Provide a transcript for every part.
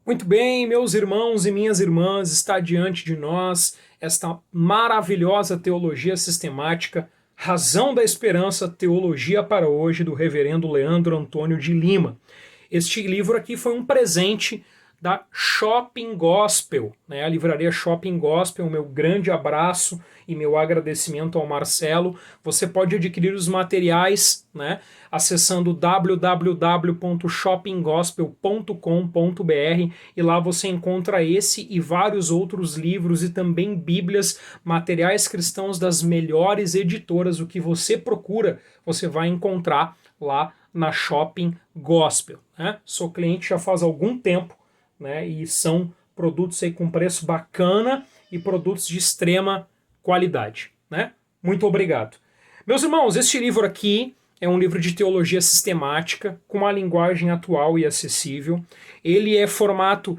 Muito bem, meus irmãos e minhas irmãs, está diante de nós esta maravilhosa teologia sistemática, Razão da Esperança, Teologia para Hoje, do reverendo Leandro Antônio de Lima. Este livro aqui foi um presente da Shopping Gospel, né? A livraria Shopping Gospel. Meu grande abraço e meu agradecimento ao Marcelo. Você pode adquirir os materiais, né, acessando www.shoppinggospel.com.br, e lá você encontra esse e vários outros livros e também bíblias, materiais cristãos das melhores editoras. O que você procura, você vai encontrar lá na Shopping Gospel, né? Sou cliente já faz algum tempo, né, e são produtos aí com preço bacana e produtos de extrema qualidade, né? Muito obrigado. Meus irmãos, este livro aqui é um livro de teologia sistemática com uma linguagem atual e acessível. Ele é formato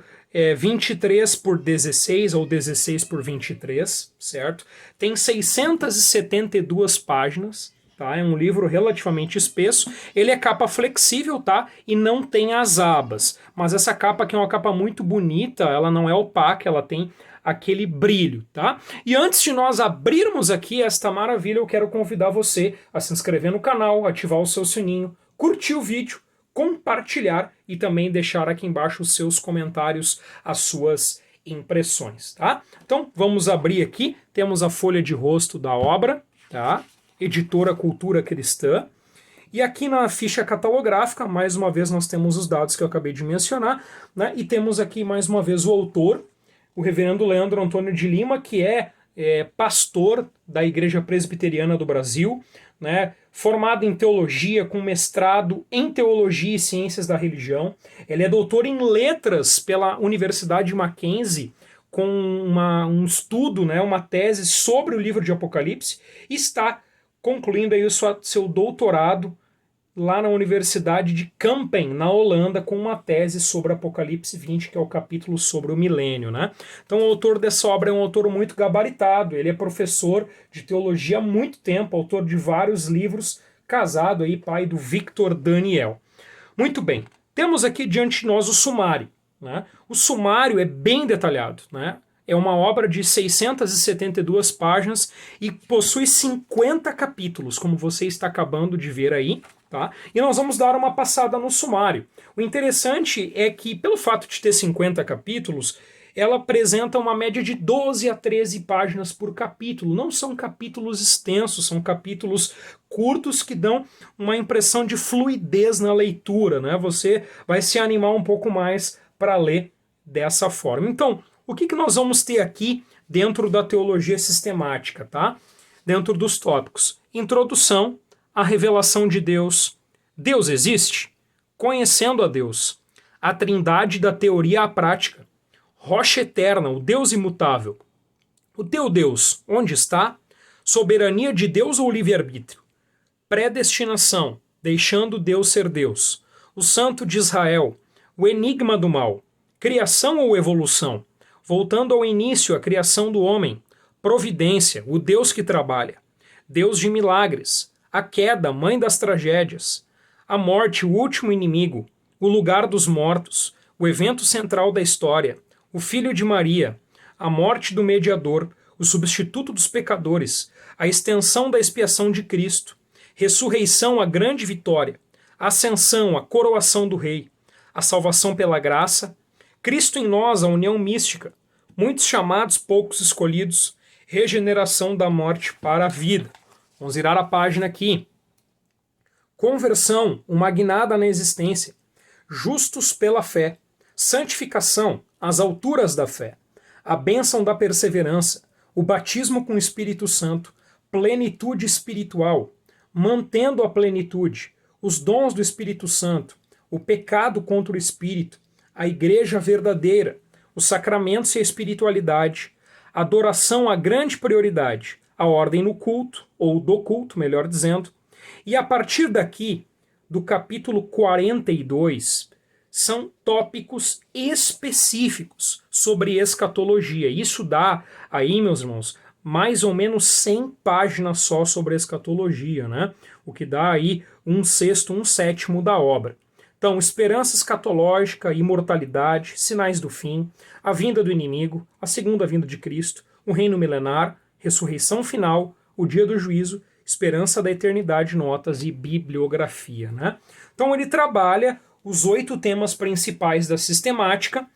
23 por 16 ou 16 por 23, certo? Tem 672 páginas. Tá? É um livro relativamente espesso. Ele é capa flexível, tá? E não tem as abas. Mas essa capa aqui é uma capa muito bonita, ela não é opaca, ela tem aquele brilho, tá? E antes de nós abrirmos aqui esta maravilha, eu quero convidar você a se inscrever no canal, ativar o seu sininho, curtir o vídeo, compartilhar e também deixar aqui embaixo os seus comentários, as suas impressões, tá? Então, vamos abrir aqui, temos a folha de rosto da obra, tá? Editora Cultura Cristã. E aqui na ficha catalográfica, mais uma vez, nós temos os dados que eu acabei de mencionar, né? E temos aqui mais uma vez o autor, o reverendo Leandro Antônio de Lima, que é pastor da Igreja Presbiteriana do Brasil, né? Formado em teologia, com mestrado em teologia e ciências da religião. Ele é doutor em letras pela Universidade Mackenzie, com um estudo, né, uma tese sobre o livro de Apocalipse, e está concluindo aí o seu doutorado lá na Universidade de Kampen, na Holanda, com uma tese sobre Apocalipse 20, que é o capítulo sobre o milênio, né? Então o autor dessa obra é um autor muito gabaritado, ele é professor de teologia há muito tempo, autor de vários livros, casado aí, pai do Victor Daniel. Muito bem, temos aqui diante de nós o sumário, né? O sumário é bem detalhado, né? É uma obra de 672 páginas e possui 50 capítulos, como você está acabando de ver aí, tá? E nós vamos dar uma passada no sumário. O interessante é que, pelo fato de ter 50 capítulos, ela apresenta uma média de 12 a 13 páginas por capítulo. Não são capítulos extensos, são capítulos curtos que dão uma impressão de fluidez na leitura, né? Você vai se animar um pouco mais para ler dessa forma. Então, o que nós vamos ter aqui dentro da teologia sistemática, tá? Dentro dos tópicos. Introdução, a revelação de Deus. Deus existe? Conhecendo a Deus. A trindade da teoria à prática. Rocha eterna, o Deus imutável. O teu Deus, onde está? Soberania de Deus ou livre-arbítrio? Predestinação, deixando Deus ser Deus. O Santo de Israel. O enigma do mal. Criação ou evolução? Voltando ao início, a criação do homem. Providência, o Deus que trabalha. Deus de milagres. A queda, mãe das tragédias. A morte, o último inimigo. O lugar dos mortos. O evento central da história. O Filho de Maria. A morte do mediador. O substituto dos pecadores. A extensão da expiação de Cristo. Ressurreição, a grande vitória. Ascensão, a coroação do rei. A salvação pela graça. Cristo em nós, a união mística, muitos chamados, poucos escolhidos, regeneração da morte para a vida. Vamos virar a página aqui. Conversão, uma guinada na existência, justos pela fé, santificação, as alturas da fé, a bênção da perseverança, o batismo com o Espírito Santo, plenitude espiritual, mantendo a plenitude, os dons do Espírito Santo, o pecado contra o Espírito, a igreja verdadeira, os sacramentos e a espiritualidade, a adoração a grande prioridade, a ordem no culto, ou do culto, melhor dizendo, e a partir daqui, do capítulo 42, são tópicos específicos sobre escatologia. Isso dá aí, meus irmãos, mais ou menos 100 páginas só sobre escatologia, né? O que dá aí um sexto, um sétimo da obra. Então, esperança escatológica, imortalidade, sinais do fim, a vinda do inimigo, a segunda vinda de Cristo, o reino milenar, ressurreição final, o dia do juízo, esperança da eternidade, notas e bibliografia, né? Então ele trabalha os 8 temas principais da sistemática,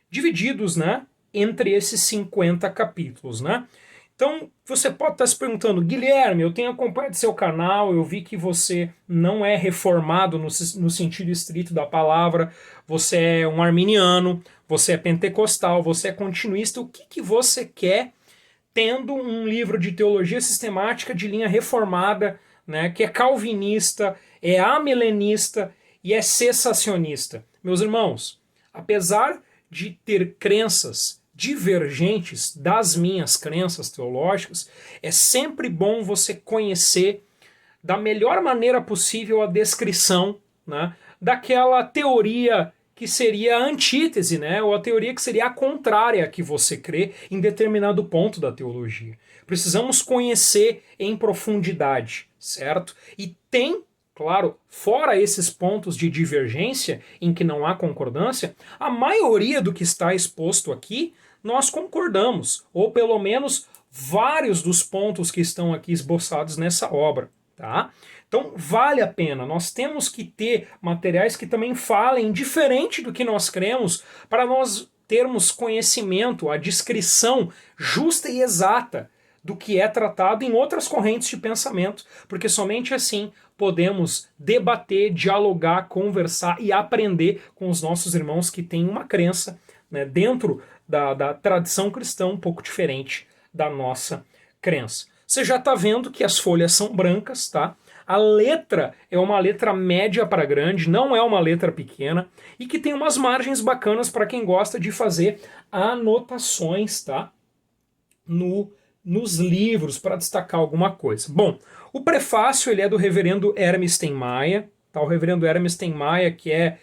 divididos, né, entre esses 50 capítulos, né? Então, você pode estar se perguntando, Guilherme, eu tenho acompanhado seu canal, eu vi que você não é reformado no sentido estrito da palavra, você é um arminiano, você é pentecostal, você é continuista, o que você quer tendo um livro de teologia sistemática de linha reformada, né, que é calvinista, é amilenista e é cessacionista? Meus irmãos, apesar de ter crenças divergentes das minhas crenças teológicas, é sempre bom você conhecer da melhor maneira possível a descrição, né, daquela teoria que seria a antítese, né, ou a teoria que seria a contrária a que você crê em determinado ponto da teologia. Precisamos conhecer em profundidade, certo? E tem, claro, fora esses pontos de divergência em que não há concordância, a maioria do que está exposto aqui nós concordamos, ou pelo menos vários dos pontos que estão aqui esboçados nessa obra, tá? Então vale a pena, nós temos que ter materiais que também falem diferente do que nós cremos, para nós termos conhecimento, a descrição justa e exata do que é tratado em outras correntes de pensamento, porque somente assim podemos debater, dialogar, conversar e aprender com os nossos irmãos que têm uma crença, né, dentro da tradição cristã um pouco diferente da nossa crença. Você já está vendo que as folhas são brancas, tá? A letra é uma letra média para grande, não é uma letra pequena, e que tem umas margens bacanas para quem gosta de fazer anotações, tá? Nos livros, para destacar alguma coisa. Bom, o prefácio ele é do reverendo Hermes Steinmeier, tá? O reverendo Hermes Steinmeier, que é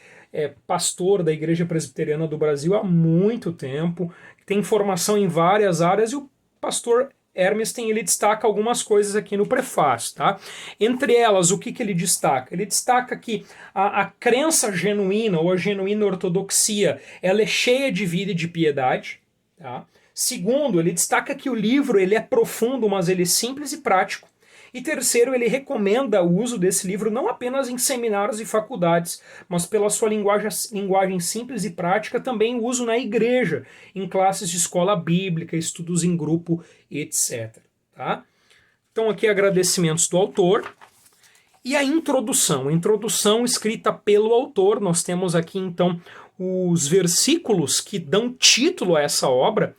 pastor da Igreja Presbiteriana do Brasil há muito tempo, tem formação em várias áreas, e o pastor Hermes ele destaca algumas coisas aqui no prefácio, tá? Entre elas, o que ele destaca? Ele destaca que a crença genuína, ou a genuína ortodoxia, ela é cheia de vida e de piedade, tá? Segundo, ele destaca que o livro ele é profundo, mas ele é simples e prático. E terceiro, ele recomenda o uso desse livro não apenas em seminários e faculdades, mas pela sua linguagem simples e prática, também o uso na igreja, em classes de escola bíblica, estudos em grupo, etc. Tá? Então aqui agradecimentos do autor. E a introdução escrita pelo autor. Nós temos aqui então os versículos que dão título a essa obra.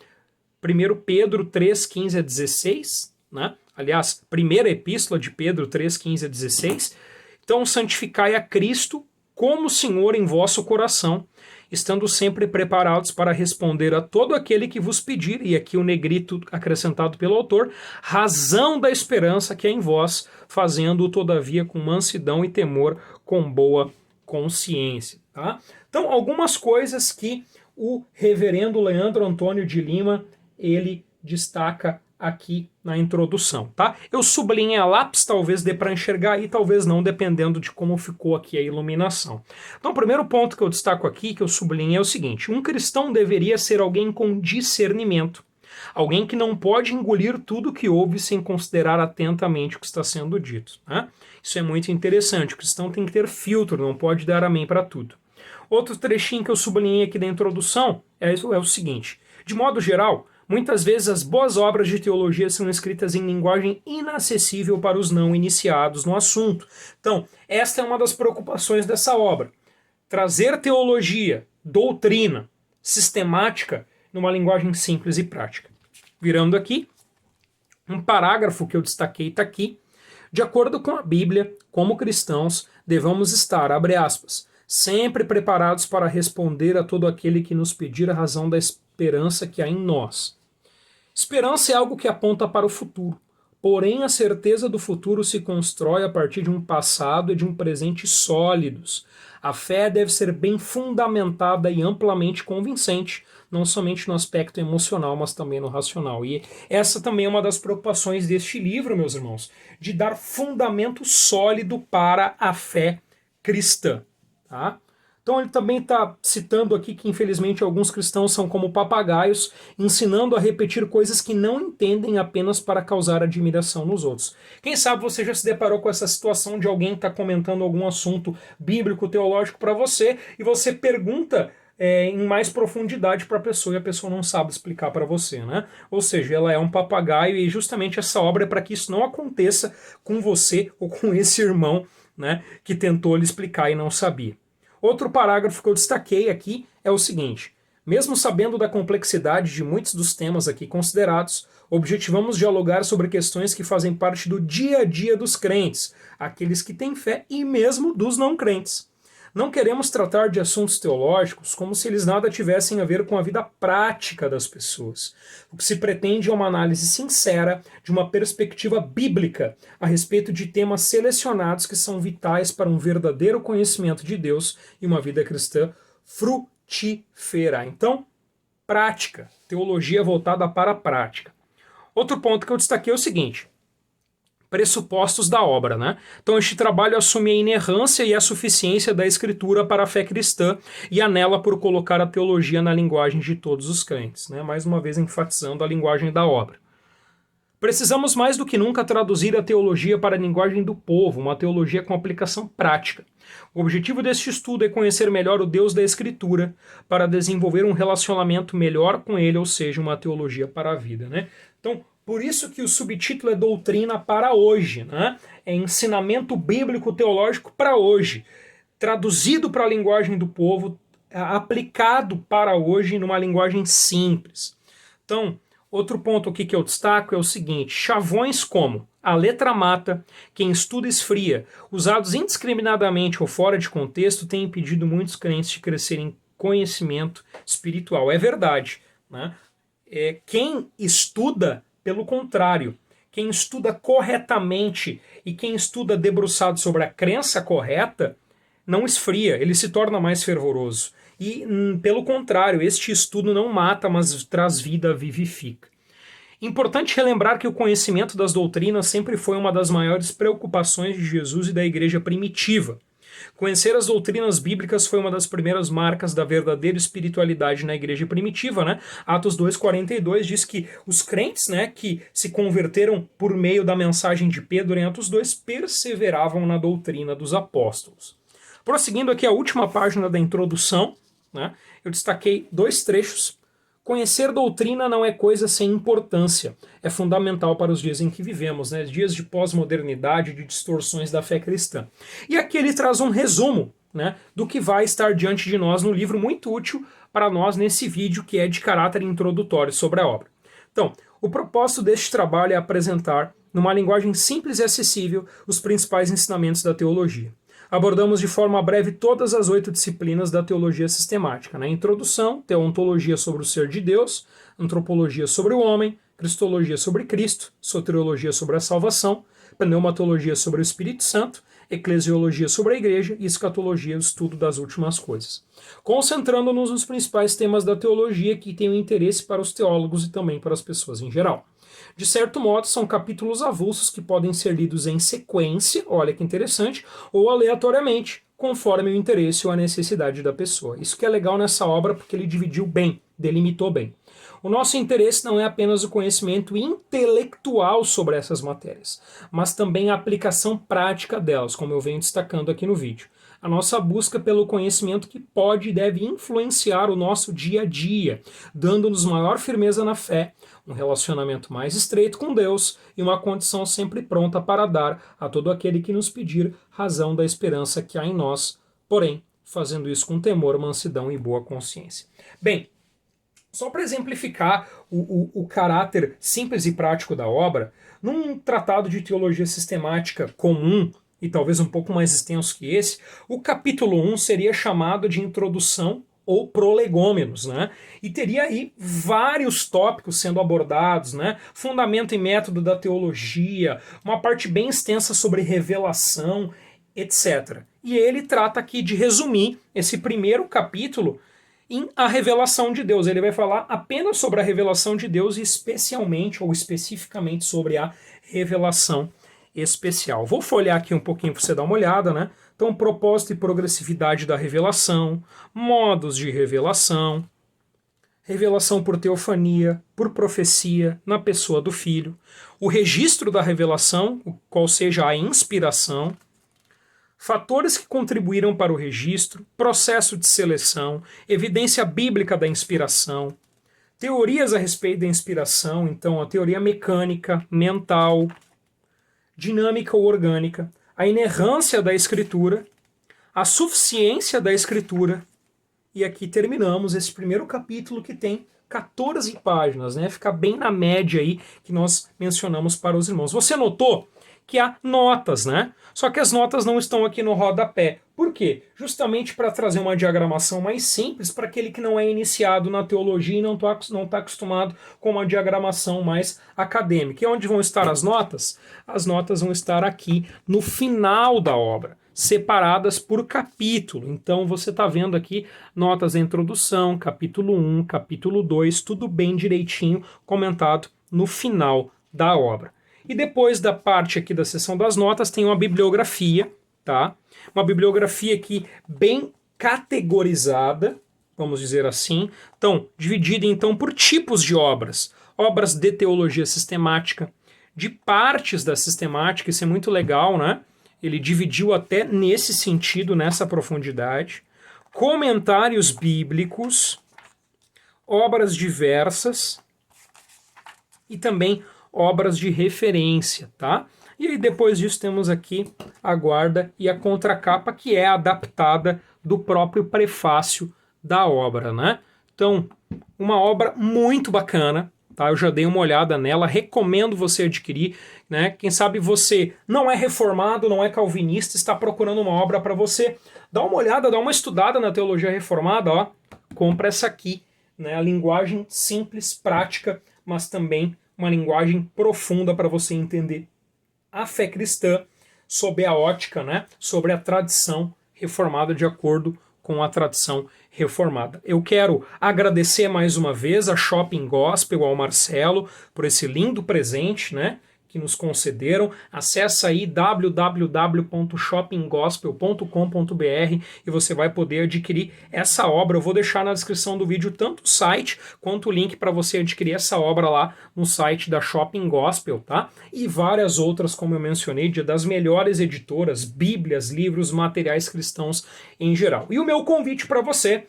1 Pedro 3, 15 a 16, né? Aliás, primeira epístola de Pedro 3, 15 a 16. Então, santificai a Cristo como Senhor em vosso coração, estando sempre preparados para responder a todo aquele que vos pedir, e aqui o negrito acrescentado pelo autor, razão da esperança que é em vós, fazendo-o todavia com mansidão e temor, com boa consciência. Tá? Então, algumas coisas que o reverendo Leandro Antônio de Lima, ele destaca aqui na introdução, tá? Eu sublinhei a lápis, talvez dê para enxergar aí, talvez não, dependendo de como ficou aqui a iluminação. Então, o primeiro ponto que eu destaco aqui, que eu sublinhei, é o seguinte: um cristão deveria ser alguém com discernimento, alguém que não pode engolir tudo que ouve sem considerar atentamente o que está sendo dito, né? Isso é muito interessante, o cristão tem que ter filtro, não pode dar amém para tudo. Outro trechinho que eu sublinhei aqui da introdução é o seguinte: de modo geral, muitas vezes as boas obras de teologia são escritas em linguagem inacessível para os não iniciados no assunto. Então, esta é uma das preocupações dessa obra. Trazer teologia, doutrina, sistemática, numa linguagem simples e prática. Virando aqui, um parágrafo que eu destaquei está aqui. De acordo com a Bíblia, como cristãos, devemos estar, abre aspas, sempre preparados para responder a todo aquele que nos pedir a razão da esperança que há em nós. Esperança é algo que aponta para o futuro, porém a certeza do futuro se constrói a partir de um passado e de um presente sólidos. A fé deve ser bem fundamentada e amplamente convincente, não somente no aspecto emocional, mas também no racional. E essa também é uma das preocupações deste livro, meus irmãos, de dar fundamento sólido para a fé cristã. Tá? Então ele também está citando aqui que infelizmente alguns cristãos são como papagaios, ensinando a repetir coisas que não entendem apenas para causar admiração nos outros. Quem sabe você já se deparou com essa situação de alguém estar comentando algum assunto bíblico, teológico para você, e você pergunta em mais profundidade para a pessoa e a pessoa não sabe explicar para você, né? Ou seja, ela é um papagaio e justamente essa obra é para que isso não aconteça com você ou com esse irmão, né, que tentou lhe explicar e não sabia. Outro parágrafo que eu destaquei aqui é o seguinte: mesmo sabendo da complexidade de muitos dos temas aqui considerados, objetivamos dialogar sobre questões que fazem parte do dia a dia dos crentes, aqueles que têm fé e mesmo dos não crentes. Não queremos tratar de assuntos teológicos como se eles nada tivessem a ver com a vida prática das pessoas. O que se pretende é uma análise sincera, de uma perspectiva bíblica, a respeito de temas selecionados que são vitais para um verdadeiro conhecimento de Deus e uma vida cristã frutífera. Então, prática, teologia voltada para a prática. Outro ponto que eu destaquei é o seguinte: pressupostos da obra, né? Então este trabalho assume a inerrância e a suficiência da escritura para a fé cristã e anela por colocar a teologia na linguagem de todos os crentes, né? Mais uma vez enfatizando a linguagem da obra. Precisamos mais do que nunca traduzir a teologia para a linguagem do povo, uma teologia com aplicação prática. O objetivo deste estudo é conhecer melhor o Deus da Escritura para desenvolver um relacionamento melhor com ele, ou seja, uma teologia para a vida, né? Então, por isso que o subtítulo é Doutrina para hoje, né? É ensinamento bíblico teológico para hoje, traduzido para a linguagem do povo, aplicado para hoje numa linguagem simples. Então, outro ponto aqui que eu destaco é o seguinte: chavões como a letra mata, quem estuda esfria, usados indiscriminadamente ou fora de contexto, têm impedido muitos crentes de crescer em conhecimento espiritual. É verdade, né? Quem estuda, pelo contrário, quem estuda corretamente e quem estuda debruçado sobre a crença correta, não esfria, ele se torna mais fervoroso. E, pelo contrário, este estudo não mata, mas traz vida, vivifica. Importante relembrar que o conhecimento das doutrinas sempre foi uma das maiores preocupações de Jesus e da igreja primitiva. Conhecer as doutrinas bíblicas foi uma das primeiras marcas da verdadeira espiritualidade na igreja primitiva, né? Atos 2,42 diz que os crentes, né, que se converteram por meio da mensagem de Pedro em Atos 2 perseveravam na doutrina dos apóstolos. Prosseguindo aqui a última página da introdução, né, eu destaquei dois trechos. Conhecer doutrina não é coisa sem importância. É fundamental para os dias em que vivemos, né? Dias de pós-modernidade, de distorções da fé cristã. E aqui ele traz um resumo, né, do que vai estar diante de nós no livro, muito útil para nós nesse vídeo que é de caráter introdutório sobre a obra. Então, o propósito deste trabalho é apresentar, numa linguagem simples e acessível, os principais ensinamentos da teologia. Abordamos de forma breve todas as 8 disciplinas da teologia sistemática, né? Introdução, teontologia sobre o ser de Deus, antropologia sobre o homem, cristologia sobre Cristo, soteriologia sobre a salvação, pneumatologia sobre o Espírito Santo, eclesiologia sobre a igreja e escatologia, o estudo das últimas coisas. Concentrando-nos nos principais temas da teologia que têm interesse para os teólogos e também para as pessoas em geral. De certo modo, são capítulos avulsos que podem ser lidos em sequência, olha que interessante, ou aleatoriamente, conforme o interesse ou a necessidade da pessoa. Isso que é legal nessa obra, porque ele dividiu bem, delimitou bem. O nosso interesse não é apenas o conhecimento intelectual sobre essas matérias, mas também a aplicação prática delas, como eu venho destacando aqui no vídeo. A nossa busca pelo conhecimento que pode e deve influenciar o nosso dia a dia, dando-nos maior firmeza na fé, um relacionamento mais estreito com Deus e uma condição sempre pronta para dar a todo aquele que nos pedir razão da esperança que há em nós, porém, fazendo isso com temor, mansidão e boa consciência. Bem, só para exemplificar o caráter simples e prático da obra, num tratado de teologia sistemática comum, e talvez um pouco mais extenso que esse, o capítulo 1 seria chamado de introdução ou prolegômenos, né? E teria aí vários tópicos sendo abordados, né? Fundamento e método da teologia, uma parte bem extensa sobre revelação, etc. E ele trata aqui de resumir esse primeiro capítulo em a revelação de Deus. Ele vai falar apenas sobre a revelação de Deus e especialmente ou especificamente sobre a revelação especial. Vou folhear aqui um pouquinho para você dar uma olhada, né? Então, propósito e progressividade da revelação, modos de revelação, revelação por teofania, por profecia, na pessoa do Filho, o registro da revelação, qual seja a inspiração, fatores que contribuíram para o registro, processo de seleção, evidência bíblica da inspiração, teorias a respeito da inspiração, então a teoria mecânica, mental, dinâmica ou orgânica, a inerrância da escritura, a suficiência da escritura, e aqui terminamos esse primeiro capítulo que tem 14 páginas, né? Fica bem na média aí que nós mencionamos para os irmãos. Você notou que há notas, né? Só que as notas não estão aqui no rodapé. Por quê? Justamente para trazer uma diagramação mais simples para aquele que não é iniciado na teologia e não está acostumado com uma diagramação mais acadêmica. E onde vão estar as notas? As notas vão estar aqui no final da obra, separadas por capítulo. Então você está vendo aqui notas da introdução, capítulo 1, capítulo 2, tudo bem direitinho comentado no final da obra. E depois da parte aqui da seção das notas tem uma bibliografia, tá? Uma bibliografia aqui bem categorizada, vamos dizer assim. Então, dividida então por tipos de obras. Obras de teologia sistemática, de partes da sistemática, isso é muito legal, né? Ele dividiu até nesse sentido, nessa profundidade. Comentários bíblicos, obras diversas e também obras de referência, tá? E aí depois disso temos aqui a guarda e a contracapa, que é adaptada do próprio prefácio da obra, né? Então, uma obra muito bacana, tá? Eu já dei uma olhada nela, recomendo você adquirir, né? Quem sabe você não é reformado, não é calvinista, está procurando uma obra para você, dá uma olhada, dá uma estudada na teologia reformada, ó, compra essa aqui, né? A linguagem simples, prática, mas também uma linguagem profunda para você entender a fé cristã sob a ótica, né, sobre a tradição reformada, de acordo com a tradição reformada. Eu quero agradecer mais uma vez a Shopping Gospel, ao Marcelo, por esse lindo presente, né, que nos concederam. Acesse aí www.shoppinggospel.com.br e você vai poder adquirir essa obra. Eu vou deixar na descrição do vídeo tanto o site quanto o link para você adquirir essa obra lá no site da Shopping Gospel, tá? E várias outras, como eu mencionei, das melhores editoras, bíblias, livros, materiais cristãos em geral. E o meu convite para você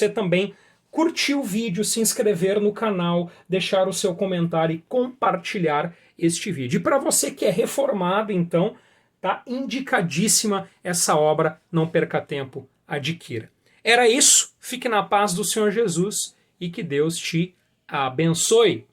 também curtir o vídeo, se inscrever no canal, deixar o seu comentário e compartilhar este vídeo. E para você que é reformado, então, tá indicadíssima essa obra, não perca tempo, adquira. Era isso, fique na paz do Senhor Jesus e que Deus te abençoe.